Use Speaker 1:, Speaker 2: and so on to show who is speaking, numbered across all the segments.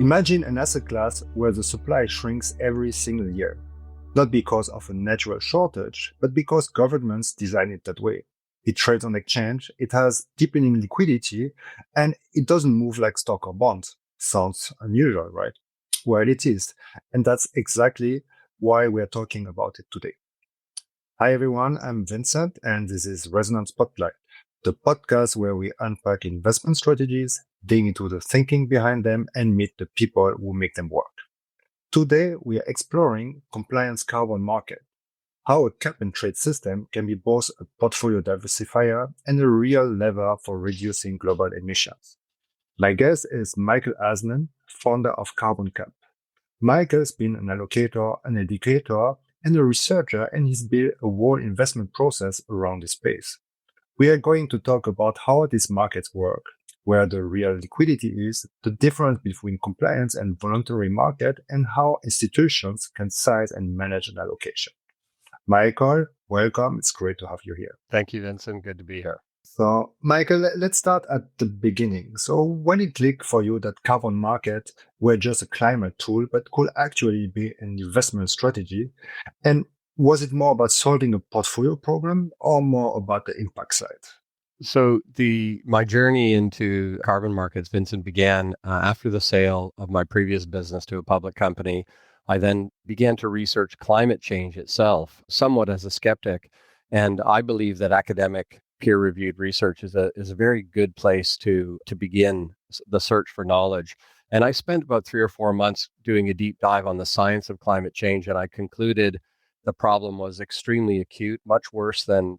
Speaker 1: Imagine an asset class where the supply shrinks every single year, not because of a natural shortage, but because governments design it that way. It trades on exchange, it has deepening liquidity, and it doesn't move like stock or bonds. Sounds unusual, right? Well, it is. And that's exactly why we're talking about it today. Hi, everyone. I'm Vincent, and this is Resonance Spotlight, the podcast where we unpack investment strategies, dig into the thinking behind them, and meet the people who make them work. Today, we are exploring compliance carbon market, how a cap and trade system can be both a portfolio diversifier and a real lever for reducing global emissions. My guest is Michael Azlen, founder of Carbon Cap. Michael's been an allocator, an educator, and a researcher, and he's built a whole investment process around this space. We are going to talk about how these markets work, where the real liquidity is, the difference between compliance and voluntary market, and how institutions can size and manage an allocation. Michael, welcome. It's great to have you here.
Speaker 2: Thank you, Vincent. Good to be here.
Speaker 1: So, Michael, let's start at the beginning. So, when it clicked for you that carbon market were just a climate tool, but could actually be an investment strategy, and was it more about solving a portfolio problem or more about the impact side?
Speaker 2: So my journey into carbon markets, Vincent, began after the sale of my previous business to a public company. I then began to research climate change itself, somewhat as a skeptic, and I believe that academic peer-reviewed research is a very good place to begin the search for knowledge. And I spent about 3 or 4 months doing a deep dive on the science of climate change, and I concluded the problem was extremely acute, much worse than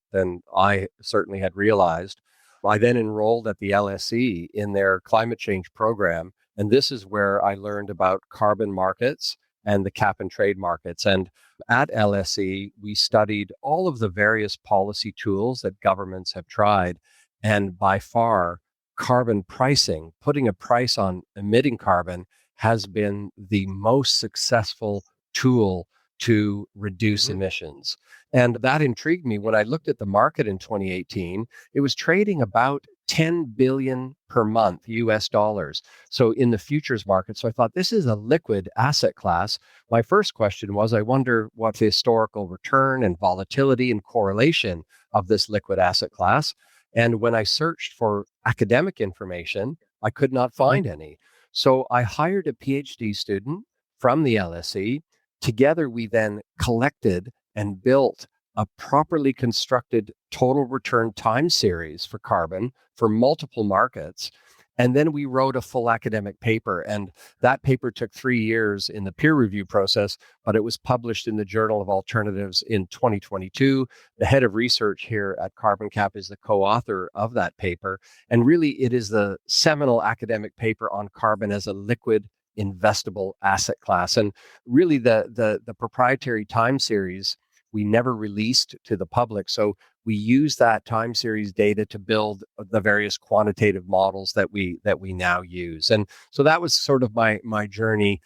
Speaker 2: I certainly had realized. I then enrolled at the LSE in their climate change program, and this is where I learned about carbon markets and the cap and trade markets. And at LSE, we studied all of the various policy tools that governments have tried, and by far, carbon pricing, putting a price on emitting carbon, has been the most successful tool to reduce emissions. And that intrigued me. When I looked at the market in 2018, it was trading about 10 billion per month US dollars. So in the futures market, so I thought this is a liquid asset class. My first question was, I wonder what the historical return and volatility and correlation of this liquid asset class. And when I searched for academic information, I could not find any. So I hired a PhD student from the LSE. Together, we then collected and built a properly constructed total return time series for carbon for multiple markets. And then we wrote a full academic paper. And that paper took 3 years in the peer review process, but it was published in the Journal of Alternatives in 2022. The head of research here at Carbon Cap is the co-author of that paper. And really, it is the seminal academic paper on carbon as a liquid investable asset class. And really the proprietary time series we never released to the public. So we use that time series data to build the various quantitative models that we now use. And so that was sort of my journey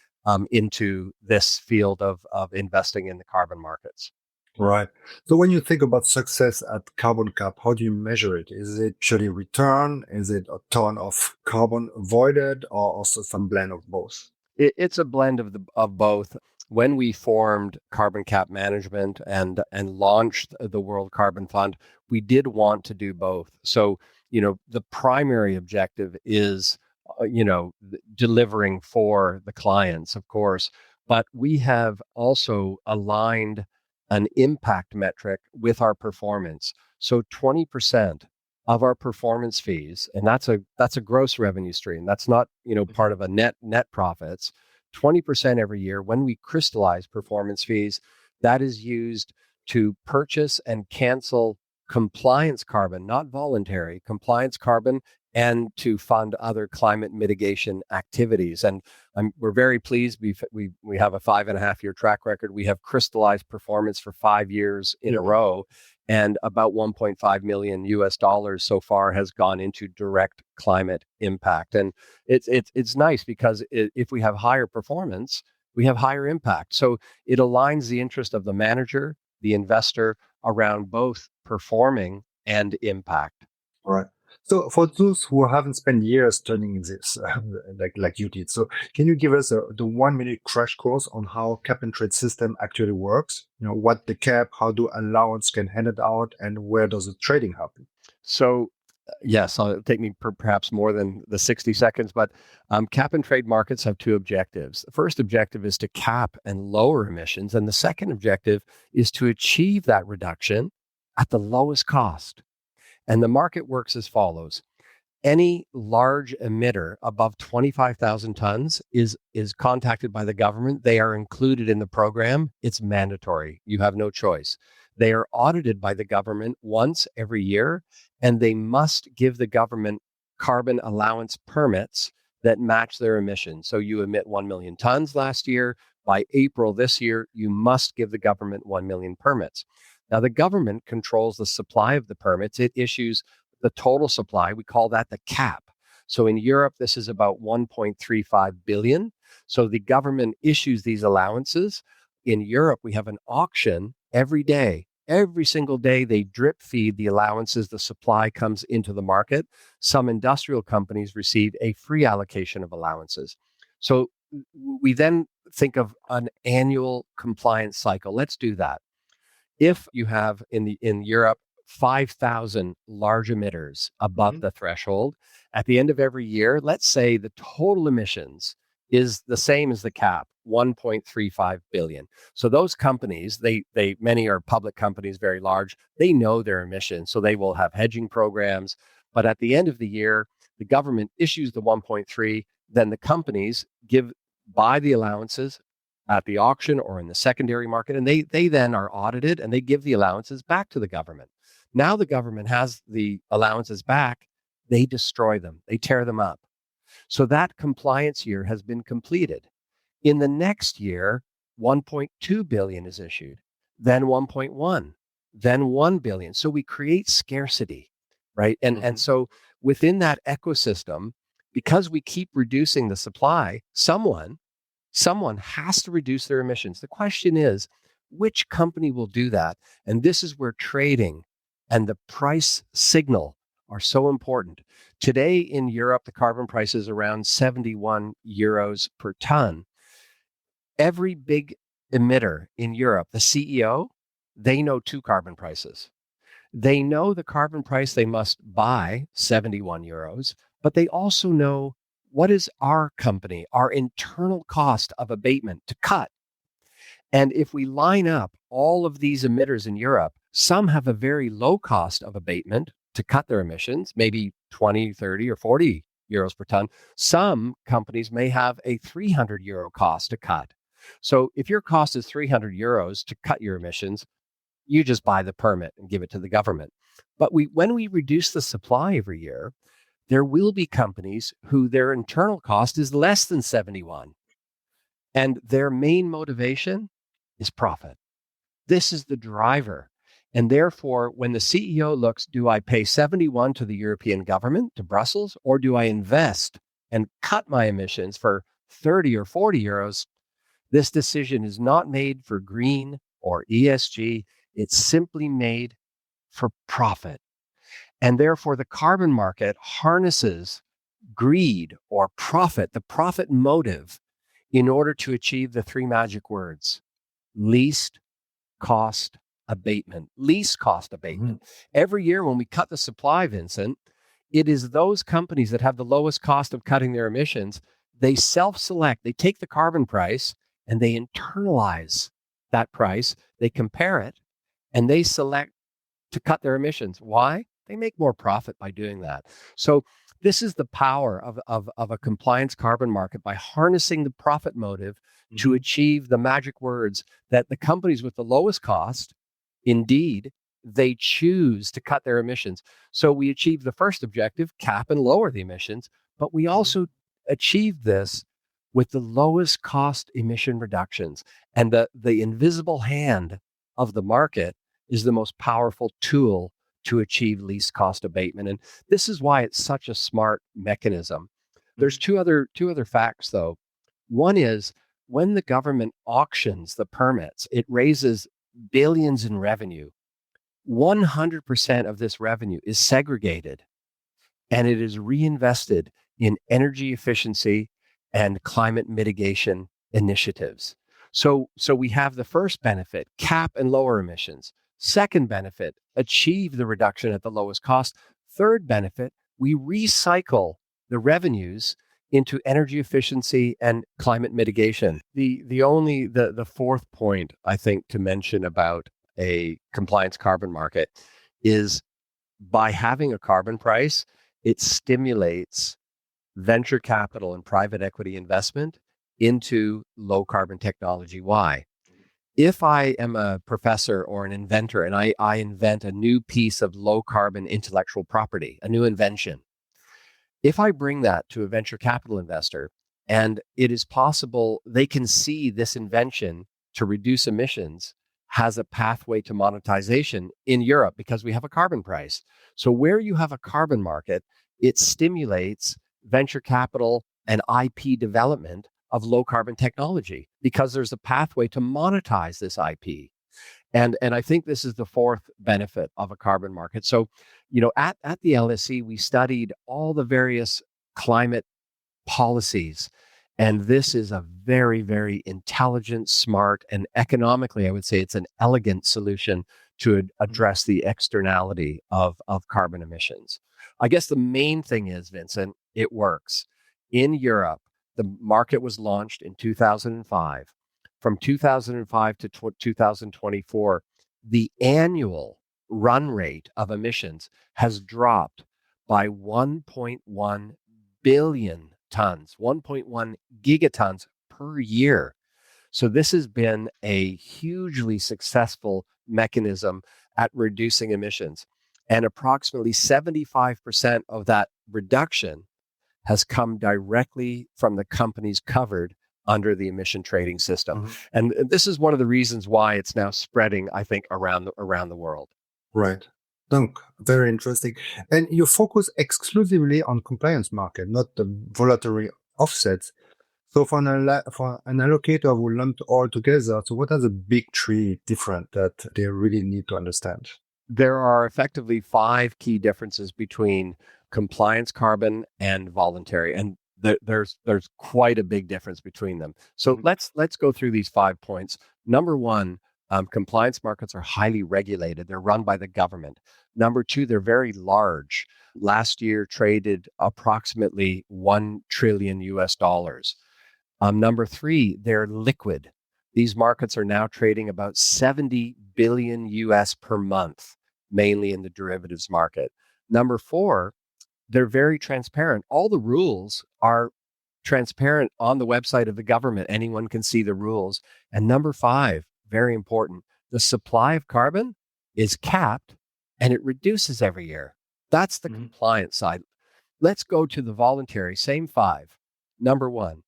Speaker 2: into this field of investing in the carbon markets.
Speaker 1: Right. So when you think about success at Carbon Cap, how do you measure it? Is it purely return? Is it a ton of carbon avoided, or also some blend of both?
Speaker 2: It's a blend of both. When we formed Carbon Cap Management and launched the World Carbon Fund, we did want to do both. So, the primary objective is, delivering for the clients, of course, but we have also aligned an impact metric with our performance. So 20% of our performance fees, and that's a gross revenue stream. That's not, part of a net profits. 20% every year when we crystallize performance fees, that is used to purchase and cancel compliance carbon, not voluntary compliance carbon, and to fund other climate mitigation activities. And we're very pleased. We have a 5.5-year track record. We have crystallized performance for 5 years in a row, and about 1.5 million US dollars so far has gone into direct climate impact. And it's nice because if we have higher performance, we have higher impact. So it aligns the interest of the manager, the investor, around both performing and impact.
Speaker 1: Right. So for those who haven't spent years studying this, like you did, so can you give us the 1 minute crash course on how cap and trade system actually works? What the cap, how do allowance can hand it out, and where does the trading happen?
Speaker 2: So, yes, it'll take me perhaps more than the 60 seconds, but cap and trade markets have two objectives. The first objective is to cap and lower emissions, and the second objective is to achieve that reduction at the lowest cost. And the market works as follows. Any large emitter above 25,000 tons is contacted by the government. They are included in the program. It's mandatory. You have no choice. They are audited by the government once every year, and they must give the government carbon allowance permits that match their emissions. So you emit 1 million tons last year. By April this year, you must give the government 1 million permits. Now, the government controls the supply of the permits. It issues the total supply. We call that the cap. So in Europe, this is about 1.35 billion. So the government issues these allowances. In Europe, we have an auction every day. Every single day, they drip feed the allowances. The supply comes into the market. Some industrial companies receive a free allocation of allowances. So we then think of an annual compliance cycle. Let's do that. If you have in Europe 5,000 large emitters above the threshold, at the end of every year, let's say the total emissions is the same as the cap, 1.35 billion. So those companies, they many are public companies, very large. They know their emissions, so they will have hedging programs. But at the end of the year, the government issues the 1.3, then the companies buy the allowances at the auction or in the secondary market, and they then are audited and they give the allowances back to the government. Now the government has the allowances back, they destroy them, they tear them up. So that compliance year has been completed. In the next year, 1.2 billion is issued, then 1.1, then 1 billion. So we create scarcity, right? And so within that ecosystem, because we keep reducing the supply, someone has to reduce their emissions. The question is, which company will do that? And this is where trading and the price signal are so important. Today in Europe, the carbon price is around 71 euros per ton. Every big emitter in Europe, the CEO, they know two carbon prices. They know the carbon price they must buy, 71 euros, but they also know what is our company, our internal cost of abatement to cut. And if we line up all of these emitters in Europe, some have a very low cost of abatement to cut their emissions, maybe 20, 30, or 40 euros per ton. Some companies may have a 300 euro cost to cut. So if your cost is 300 euros to cut your emissions, you just buy the permit and give it to the government. But when we reduce the supply every year, there will be companies who their internal cost is less than 71. And their main motivation is profit. This is the driver. And therefore, when the CEO looks, do I pay 71 to the European government, to Brussels, or do I invest and cut my emissions for 30 or 40 euros? This decision is not made for green or ESG. It's simply made for profit. And therefore, the carbon market harnesses greed or profit, the profit motive, in order to achieve the three magic words: least cost abatement. Least cost abatement. Every year when we cut the supply, Vincent, it is those companies that have the lowest cost of cutting their emissions. They self-select, they take the carbon price and they internalize that price. They compare it and they select to cut their emissions. Why? They make more profit by doing that. So this is the power of a compliance carbon market, by harnessing the profit motive to achieve the magic words that the companies with the lowest cost, indeed, they choose to cut their emissions. So we achieve the first objective, cap and lower the emissions, but we also achieve this with the lowest cost emission reductions. And the invisible hand of the market is the most powerful tool to achieve least cost abatement. And this is why it's such a smart mechanism. There's two other facts, though. One is, when the government auctions the permits, it raises billions in revenue. 100% of this revenue is segregated and it is reinvested in energy efficiency and climate mitigation initiatives. So we have the first benefit, cap and lower emissions. Second benefit, achieve the reduction at the lowest cost. Third benefit, we recycle the revenues into energy efficiency and climate mitigation. The fourth point I think to mention about a compliance carbon market is by having a carbon price, it stimulates venture capital and private equity investment into low carbon technology. Why? If I am a professor or an inventor and I invent a new piece of low carbon intellectual property, a new invention, if I bring that to a venture capital investor and it is possible they can see this invention to reduce emissions has a pathway to monetization in Europe because we have a carbon price. So where you have a carbon market, it stimulates venture capital and IP development of low carbon technology because there's a pathway to monetize this IP. And I think this is the fourth benefit of a carbon market. So, at the LSE, we studied all the various climate policies. And this is a very, very intelligent, smart, and economically, I would say it's an elegant solution to address the externality of carbon emissions. I guess the main thing is, Vincent, it works. In Europe, the market was launched in 2005. From 2005 to 2024, the annual run rate of emissions has dropped by 1.1 billion tons, 1.1 gigatons per year. So this has been a hugely successful mechanism at reducing emissions. And approximately 75% of that reduction has come directly from the companies covered under the emission trading system. Mm-hmm. And this is one of the reasons why it's now spreading, I think, around the world.
Speaker 1: Right. Donc, very interesting. And you focus exclusively on compliance market, not the voluntary offsets. So for an allocator who lumped all together, so what are the big three different that they really need to understand?
Speaker 2: There are effectively 5 key differences between compliance carbon and voluntary, and there's quite a big difference between them. So let's go through these 5 points. Number one, compliance markets are highly regulated. They're run by the government. Number two, they're very large. Last year traded approximately $1 trillion US dollars. Number three, they're liquid. These markets are now trading about 70 billion US per month, mainly in the derivatives market. Number four, they're very transparent. All the rules are transparent on the website of the government. Anyone can see the rules. And number five, very important, the supply of carbon is capped and it reduces every year. That's the compliance side. Let's go to the voluntary, same 5. Number one,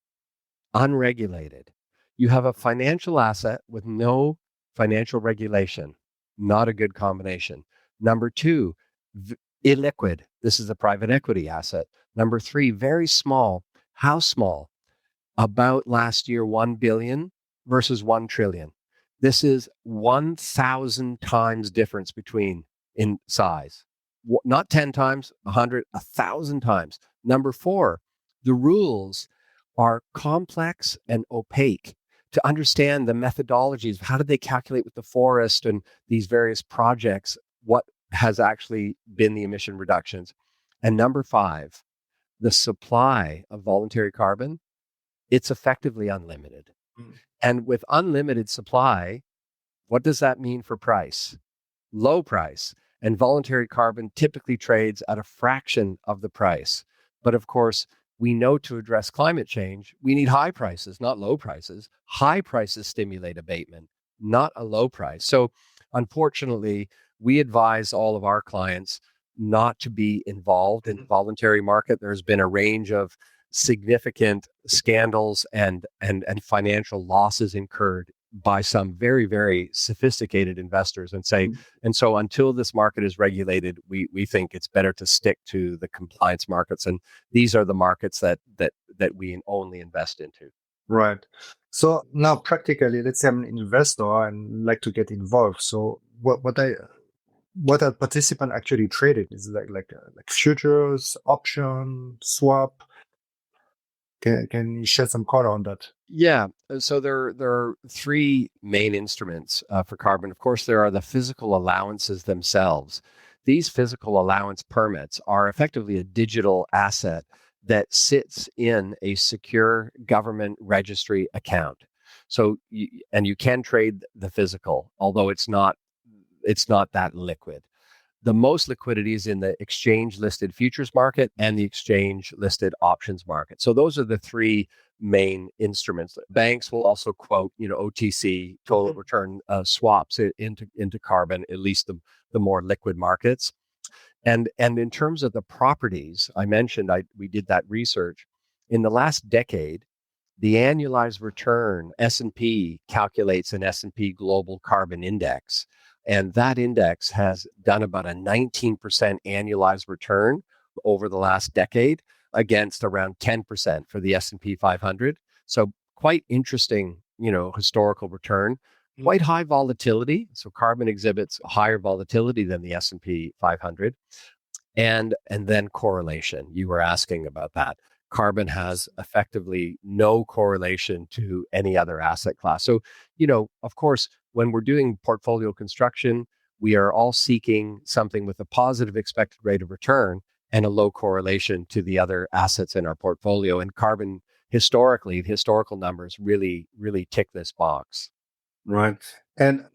Speaker 2: unregulated. You have a financial asset with no financial regulation. Not a good combination. Number two, illiquid. This is a private equity asset. Number three, very small. How small? About last year, 1 billion versus 1 trillion. This is 1,000 times difference between in size. Not 10 times, 100, 1,000 times. Number four, the rules are complex and opaque. To understand the methodologies, how did they calculate with the forest and these various projects, what has actually been the emission reductions? And number five, the supply of voluntary carbon, it's effectively unlimited. And with unlimited supply, what does that mean for price? Low price. And voluntary carbon typically trades at a fraction of the price. But of course, we know to address climate change, we need high prices, not low prices. High prices stimulate abatement, not a low price. So unfortunately, we advise all of our clients not to be involved in the voluntary market. There's been a range of significant scandals and financial losses incurred by some very, very sophisticated investors and so until this market is regulated, we think it's better to stick to the compliance markets. And these are the markets that we only invest into.
Speaker 1: Right. So now practically, let's say I'm an investor and like to get involved. So what what a participant actually traded? Is it like futures, option, swap? Can you shed some color on that?
Speaker 2: Yeah. So there are three main instruments for carbon. Of course, there are the physical allowances themselves. These physical allowance permits are effectively a digital asset that sits in a secure government registry account. And you can trade the physical, although it's not that liquid. The most liquidity is in the exchange listed futures market and the exchange listed options market. So those are the three main instruments. Banks will also quote, OTC total
Speaker 1: Mhm.
Speaker 2: return swaps into carbon, at least the more liquid markets. And in terms of the properties, I mentioned we did that research. In the last decade, the annualized return, S&P calculates an S&P Global Carbon Index, and that index has done about a 19% annualized return over the last decade against around 10% for the S&P 500. So quite interesting, historical return.
Speaker 1: Mhm.
Speaker 2: Quite high volatility. So carbon exhibits higher volatility than the S&P 500. And then correlation. You were asking about that. Carbon has effectively no correlation to any other asset class. So, of course, when we're doing portfolio construction, we are all seeking something with a positive expected rate of return and a low correlation to the other assets in our portfolio. And carbon, historically, the historical numbers really, really tick this box.
Speaker 1: Right. And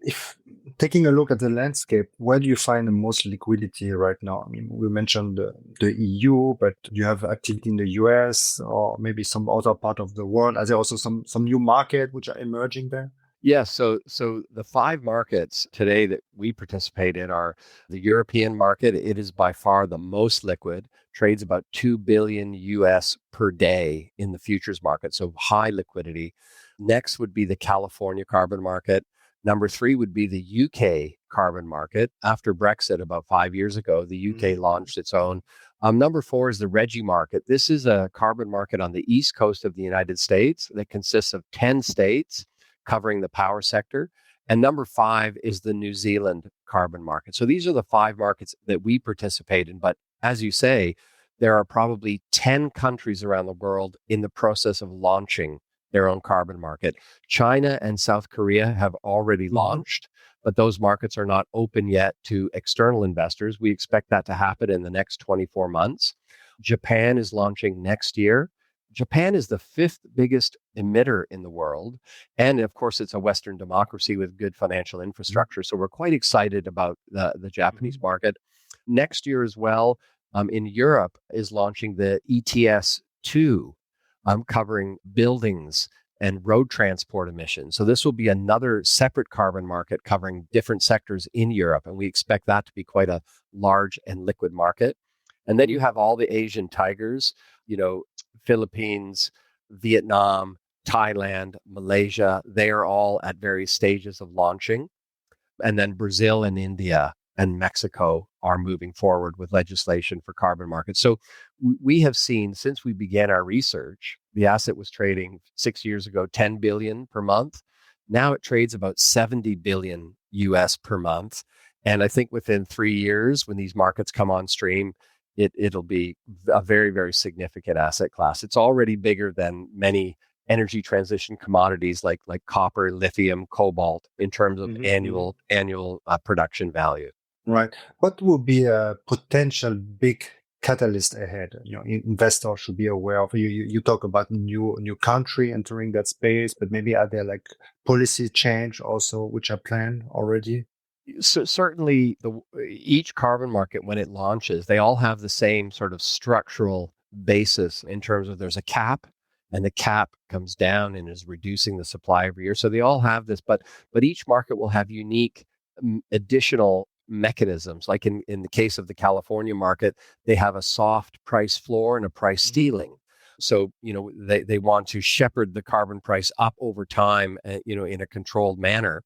Speaker 1: if taking a look at the landscape, where do you find the most liquidity right now? I mean, we mentioned the EU, but do you have activity in the US or maybe some other part of the world? Are there also some new market which are emerging there?
Speaker 2: Yeah, so the five markets today that we participate in are the European market. It is by far the most liquid, trades about 2 billion US per day in the futures market, so high liquidity. Next would be the California carbon market. Number three would be the UK carbon market. After Brexit about 5 years ago, the UK
Speaker 1: Mhm.
Speaker 2: launched its own. Number four is the Reggie market. This is a carbon market on the east coast of the United States that consists of 10 states covering the power sector. And number five is the New Zealand carbon market. So these are the five markets that we participate in. But as you say, there are probably 10 countries around the world in the process of launching their own carbon market. China and South Korea have already
Speaker 1: Mhm.
Speaker 2: launched, but those markets are not open yet to external investors. We expect that to happen in the next 24 months. Japan is launching next year. Japan is the fifth biggest emitter in the world. And of course, it's a Western democracy with good financial
Speaker 1: Mhm.
Speaker 2: infrastructure. So we're quite excited about the Japanese
Speaker 1: Mhm.
Speaker 2: market. Next year as well, in Europe, is launching the ETS2, covering buildings and road transport emissions. So this will be another separate carbon market covering different sectors in Europe. And we expect that to be quite a large and liquid market. And then you
Speaker 1: Mhm.
Speaker 2: have all the Asian tigers, you know, Philippines, Vietnam, Thailand, Malaysia. They are all at various stages of launching. And then Brazil and India and Mexico are moving forward with legislation for carbon markets. So we have seen since we began our research, the asset was trading 6 years ago, 10 billion per month. Now it trades about 70 billion US per month. And I think within 3 years, when these markets come on stream, it'll be a very, very significant asset class. It's already bigger than many energy transition commodities like copper, lithium, cobalt in terms of
Speaker 1: Mhm. Mhm.
Speaker 2: annual production value.
Speaker 1: Right. What would be a potential big catalyst ahead? Investors should be aware of. You talk about new country entering that space, but maybe are there like policy change also which are planned already?
Speaker 2: So certainly, each carbon market when it launches, they all have the same sort of structural basis in terms of there's a cap, and the cap comes down and is reducing the supply every year. So they all have this, but each market will have unique additional mechanisms. Like in the case of the California market, they have a soft price floor and a price
Speaker 1: Mhm.
Speaker 2: ceiling. So they want to shepherd the carbon price up over time, in a controlled manner.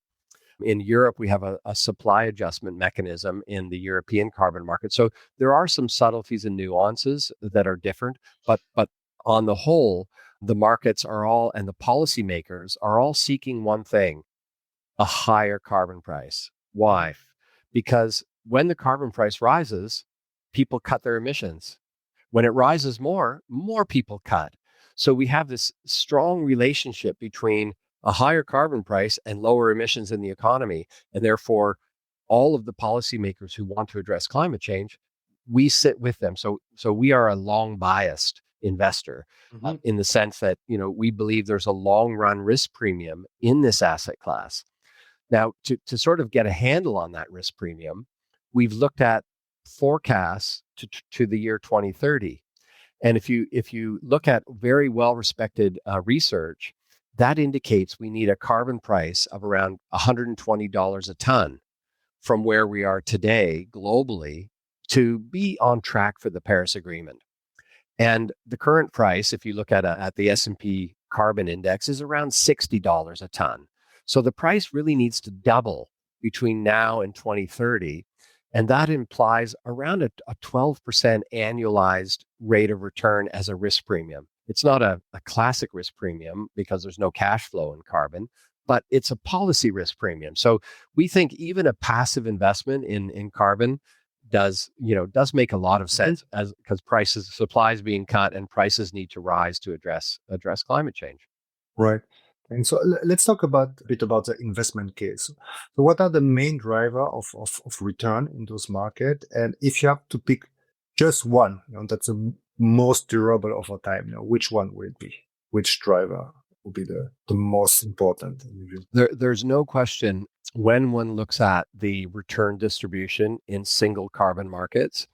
Speaker 2: In Europe, we have a supply adjustment mechanism in the European carbon market. So there are some subtleties and nuances that are different, but on the whole, the markets are all and the policymakers are all seeking one thing: a higher carbon price. Why?
Speaker 1: Mhm.
Speaker 2: because when the carbon price rises, people cut their emissions. When it rises more people cut. So we have this strong relationship between a higher carbon price and lower emissions in the economy. And therefore, all of the policymakers who want to address climate change, we sit with them. So we are a long biased investor in the sense that, we believe there's a long run risk premium in this asset class. Now, to sort of get a handle on that risk premium, we've looked at forecasts to the year 2030. And if you look at very well respected research, that indicates we need a carbon price of around $120 a ton from where we are today globally to be on track for the Paris Agreement. And the current price, if you look at the S&P carbon index, is around $60 a ton. So the price really needs to double between now and 2030. And that implies around a 12% annualized rate of return as a risk premium. It's not a classic risk premium because there's no cash flow in carbon, but it's a policy risk premium. So we think even a passive investment in carbon does make a lot of sense because supply is being cut and prices need to rise to address climate change.
Speaker 1: Right. And so let's talk a bit about the investment case. So what are the main driver of return in those markets? And if you have to pick just one, that's the most durable over time, which one will it be? Which driver will be the most important?
Speaker 2: There's no question when one looks at the return distribution in single carbon markets,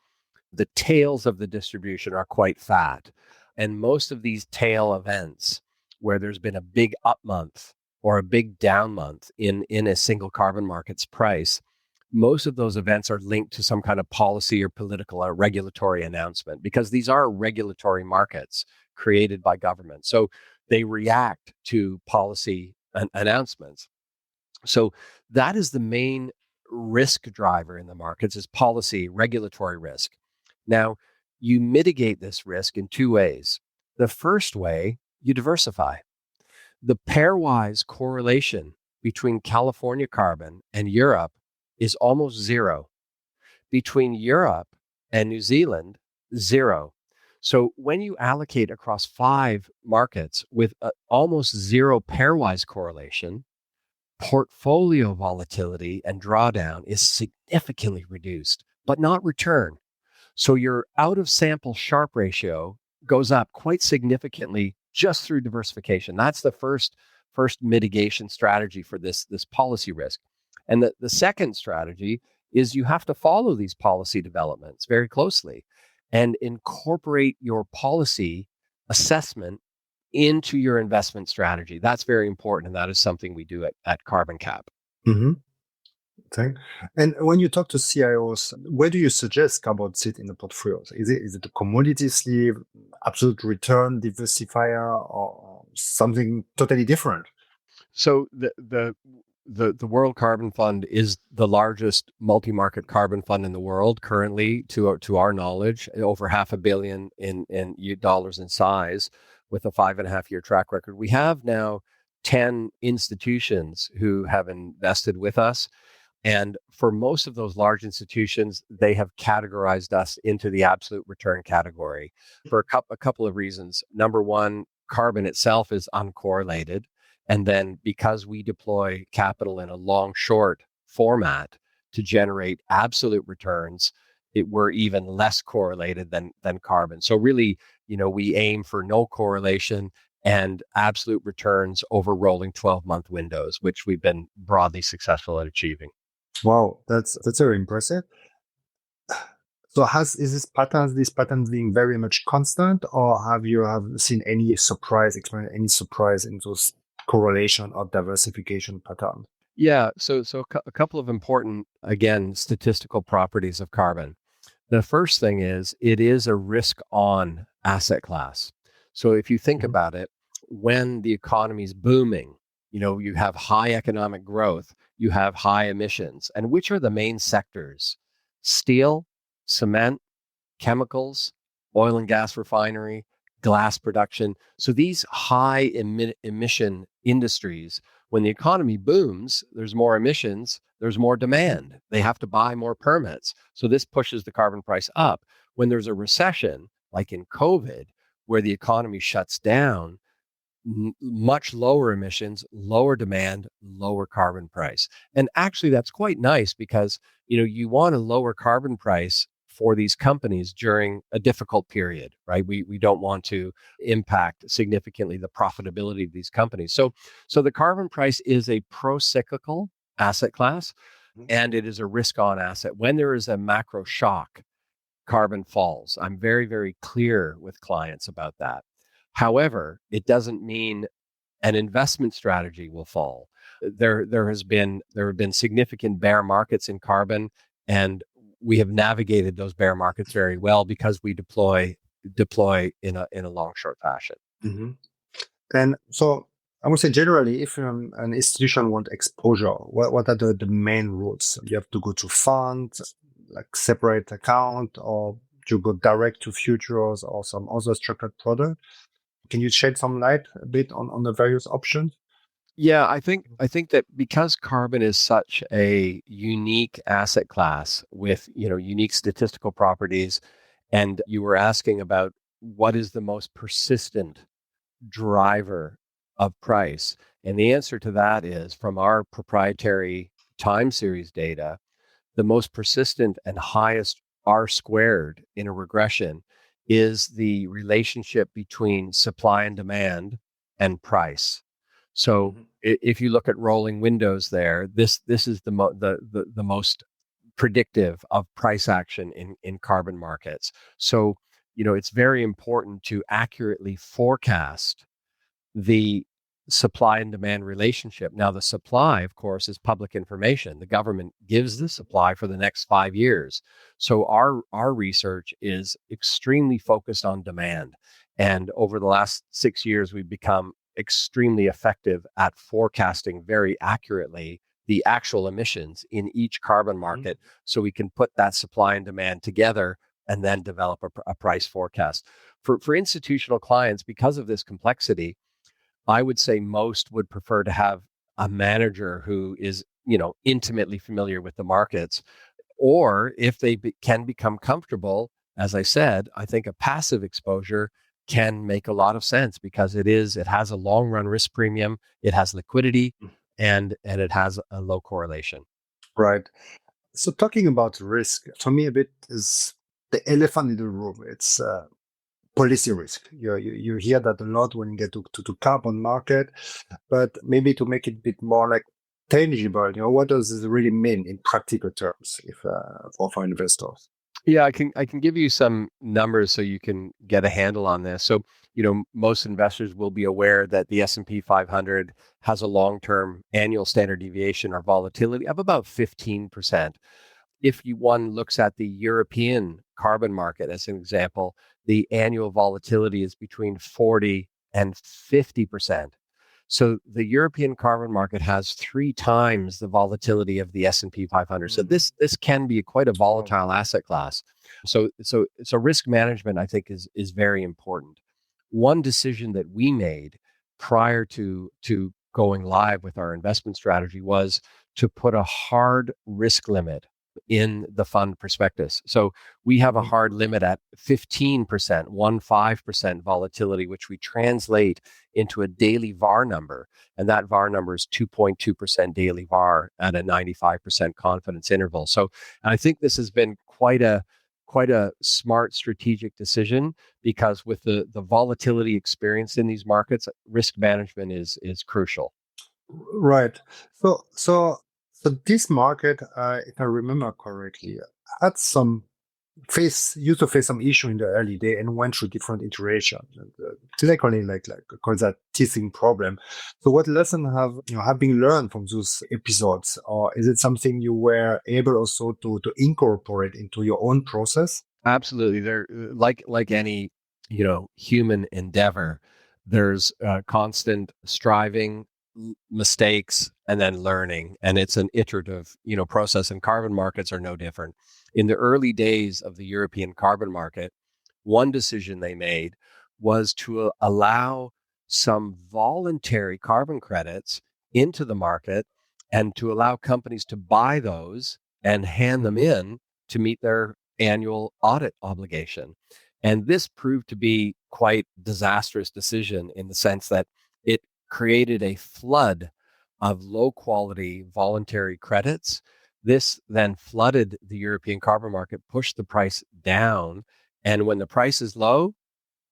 Speaker 2: the tails of the distribution are quite fat. And most of these tail events where there's been a big up month or a big down month in a single carbon market's price, most of those events are linked to some kind of policy or political or regulatory announcement because these are regulatory markets created by government. So they react to policy announcements. So that is the main risk driver in the markets is policy, regulatory risk. Now, you mitigate this risk in two ways. The first way, you diversify. The pairwise correlation between California carbon and Europe is almost zero. Between Europe and New Zealand, zero. So when you allocate across 5 markets with almost zero pairwise correlation, portfolio volatility and drawdown is significantly reduced, but not return. So your out of sample Sharpe ratio goes up quite significantly just through diversification. That's the first mitigation strategy for this policy risk. And the second strategy is you have to follow these policy developments very closely and incorporate your policy assessment into your investment strategy. That's very important. And that is something we do at Carbon Cap.
Speaker 1: Mm-hmm. Okay. And when you talk to CIOs, where do you suggest carbon sit in the portfolios? Is it a commodity sleeve, absolute return diversifier, or something totally different?
Speaker 2: So the World Carbon Fund is the largest multi-market carbon fund in the world currently, to our knowledge, over $500 million in dollars in size, with a 5.5-year track record. We have now 10 institutions who have invested with us. And for most of those large institutions, they have categorized us into the absolute return category for a couple of reasons. Number one, carbon itself is uncorrelated. And then because we deploy capital in a long short format to generate absolute returns, we're even less correlated than carbon. So really, we aim for no correlation and absolute returns over rolling 12-month windows, which we've been broadly successful at achieving.
Speaker 1: Wow, that's very impressive. So is this pattern being very much constant, or have you seen any surprise in those correlation or diversification patterns?
Speaker 2: Yeah, so a couple of important, again, statistical properties of carbon. The first thing is it is a risk-on asset class. So if you think about it, when the economy is booming, you have high economic growth, you have high emissions. And which are the main sectors? Steel, cement, chemicals, oil and gas refinery, glass production. So these high emission industries When the economy booms, there's more emissions, there's more demand. They have to buy more permits. So this pushes the carbon price up. When there's a recession, like in COVID, where the economy shuts down, much lower emissions, lower demand, lower carbon price. And actually that's quite nice because, you want a lower carbon price for these companies during a difficult period, right? We don't want to impact significantly the profitability of these companies. So the carbon price is a pro-cyclical asset class, and it is a risk-on asset. When there is a macro shock, carbon falls. I'm very, very clear with clients about that. However, it doesn't mean an investment strategy will fall. There have been significant bear markets in carbon, and we have navigated those bear markets very well because we deploy in a long short fashion.
Speaker 1: Mm-hmm. And so I would say generally, if an institution want exposure, what are the main routes? You have to go to funds, like separate account, or you go direct to futures or some other structured product. Can you shed some light a bit on the various options?
Speaker 2: Yeah, I think that because carbon is such a unique asset class with, unique statistical properties, and you were asking about what is the most persistent driver of price. And the answer to that is, from our proprietary time series data, the most persistent and highest R squared in a regression is the relationship between supply and demand and price. So if you look at rolling windows there, this is the most predictive of price action in carbon markets. So, it's very important to accurately forecast the supply and demand relationship. Now, the supply, of course, is public information. The government gives the supply for the next 5 years. So our research is extremely focused on demand. And over the last 6 years, we've become extremely effective at forecasting very accurately the actual emissions in each carbon market, so we can put that supply and demand together and then develop a price forecast. For institutional clients, because of this complexity, I would say most would prefer to have a manager who is, intimately familiar with the markets. Or if they can become comfortable, as I said, I think a passive exposure can make a lot of sense because it has a long run risk premium, it has liquidity, and it has a low correlation.
Speaker 1: Right. So talking about risk, for me, a bit is the elephant in the room. It's policy risk. You hear that a lot when you get to carbon market, but maybe to make it a bit more like tangible, what does this really mean in practical terms if for investors?
Speaker 2: Yeah, I can give you some numbers so you can get a handle on this. So, most investors will be aware that the S&P 500 has a long-term annual standard deviation or volatility of about 15%. If one looks at the European carbon market as an example, the annual volatility is between 40 and 50%. So the European carbon market has 3 times the volatility of the S&P 500. So this can be quite a volatile asset class. So risk management, I think, is very important. One decision that we made prior to going live with our investment strategy was to put a hard risk limit in the fund prospectus. So we have a hard limit at 15%, 15% volatility, which we translate into a daily VAR number. And that VAR number is 2.2% daily VAR at a 95% confidence interval. So I think this has been quite a smart strategic decision, because with the volatility experienced in these markets, risk management is crucial.
Speaker 1: Right. So this market, if I remember correctly, had some used to face some issue in the early day and went through different iterations. And, typically, like call that teething problem. So, what lesson have been learned from those episodes, or is it something you were able also to incorporate into your own process?
Speaker 2: Absolutely. There, like any, human endeavor, there's constant striving, mistakes, and then learning, and it's an iterative, process. And carbon markets are no different. In the early days of the European carbon market, one decision they made was to allow some voluntary carbon credits into the market and to allow companies to buy those and hand them in to meet their annual audit obligation. And this proved to be quite disastrous decision in the sense that it created a flood of low quality voluntary credits. This then flooded the European carbon market, pushed the price down. And when the price is low,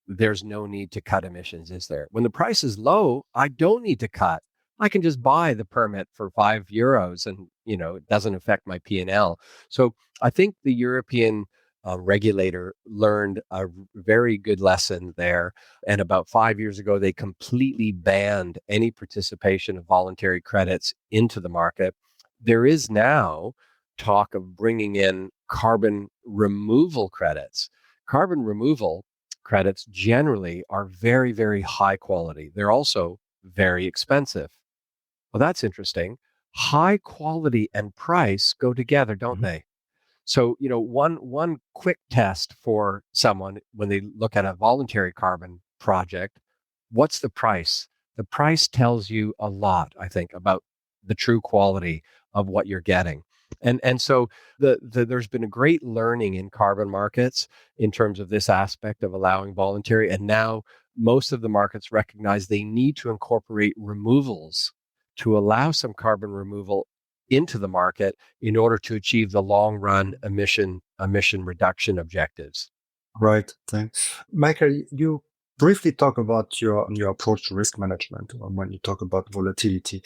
Speaker 2: there's no need to cut emissions, is there? When the price is low, I don't need to cut. I can just buy the permit for €5 and, it doesn't affect my P&L. So I think the European regulator learned a very good lesson there. And about 5 years ago, they completely banned any participation of voluntary credits into the market. There is now talk of bringing in carbon removal credits. Carbon removal credits generally are very, very high quality. They're also very expensive. Well, that's interesting. High quality and price go together, don't they? So, one quick test for someone when they look at a voluntary carbon project, what's the price? The price tells you a lot, I think, about the true quality of what you're getting. And so there's been a great learning in carbon markets in terms of this aspect of allowing voluntary. And now most of the markets recognize they need to incorporate removals to allow some carbon removal into the market in order to achieve the long run emission reduction objectives.
Speaker 1: Right. Thanks. Michael, you briefly talk about your approach to risk management when you talk about volatility.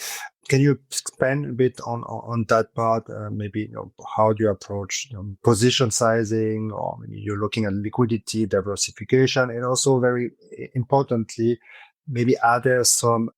Speaker 1: Can you expand a bit on that part? Maybe how do you approach position sizing, or maybe you're looking at liquidity, diversification, and also very importantly, maybe are there some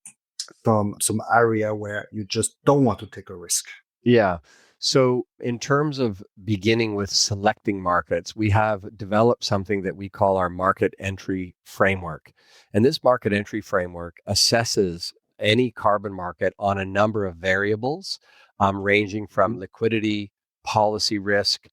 Speaker 1: area where you just don't want to take a risk?
Speaker 2: Yeah. So, in terms of beginning with selecting markets, we have developed something that we call our market entry framework. And this market entry framework assesses any carbon market on a number of variables, ranging from liquidity, policy risk,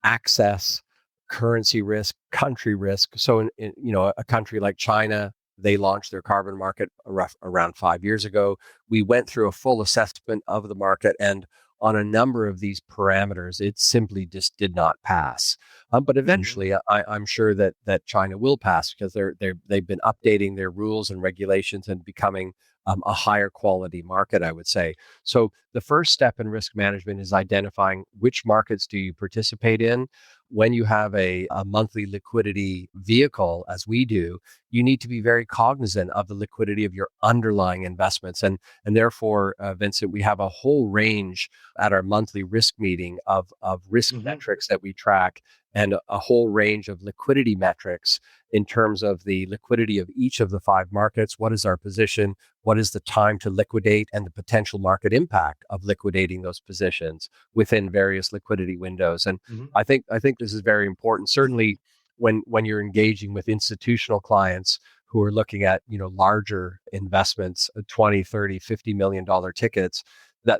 Speaker 2: access, currency risk, country risk. So, a country like China, they launched their carbon market around 5 years ago. We went through a full assessment of the market, and on a number of these parameters, it simply just did not pass. But eventually, I'm sure that China will pass because they've been updating their rules and regulations and becoming a higher quality market, I would say. So the first step in risk management is identifying which markets do you participate in. When you have a monthly liquidity vehicle, as we do, you need to be very cognizant of the liquidity of your underlying investments. And therefore, Vincent, we have a whole range at our monthly risk meeting of risk metrics that we track, and a whole range of liquidity metrics in terms of the liquidity of each of the 5 markets. What is our position? What is the time to liquidate, and the potential market impact of liquidating those positions within various liquidity windows? And I think this is very important. Certainly, when you're engaging with institutional clients who are looking at larger investments, 20, 30, $50 million tickets,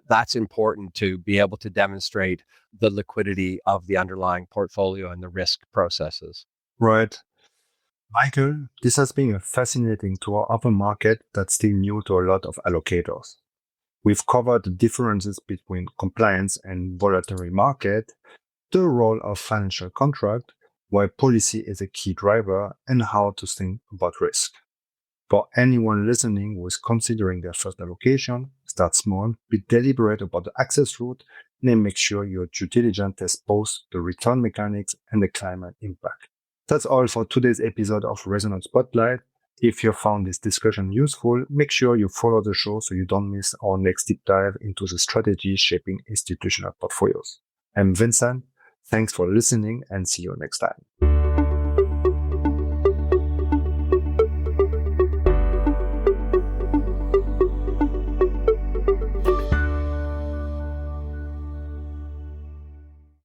Speaker 2: that's important to be able to demonstrate the liquidity of the underlying portfolio and the risk processes.
Speaker 1: Right. Michael, this has been a fascinating tour of a market that's still new to a lot of allocators. We've covered the differences between compliance and voluntary market, the role of financial contract, why policy is a key driver, and how to think about risk. For anyone listening who is considering their first allocation, start small, be deliberate about the access route, and then make sure your due diligence tests both the return mechanics and the climate impact. That's all for today's episode of Resonance Spotlight. If you found this discussion useful, make sure you follow the show so you don't miss our next deep dive into the strategy shaping institutional portfolios. I'm Vincent. Thanks for listening, and see you next time.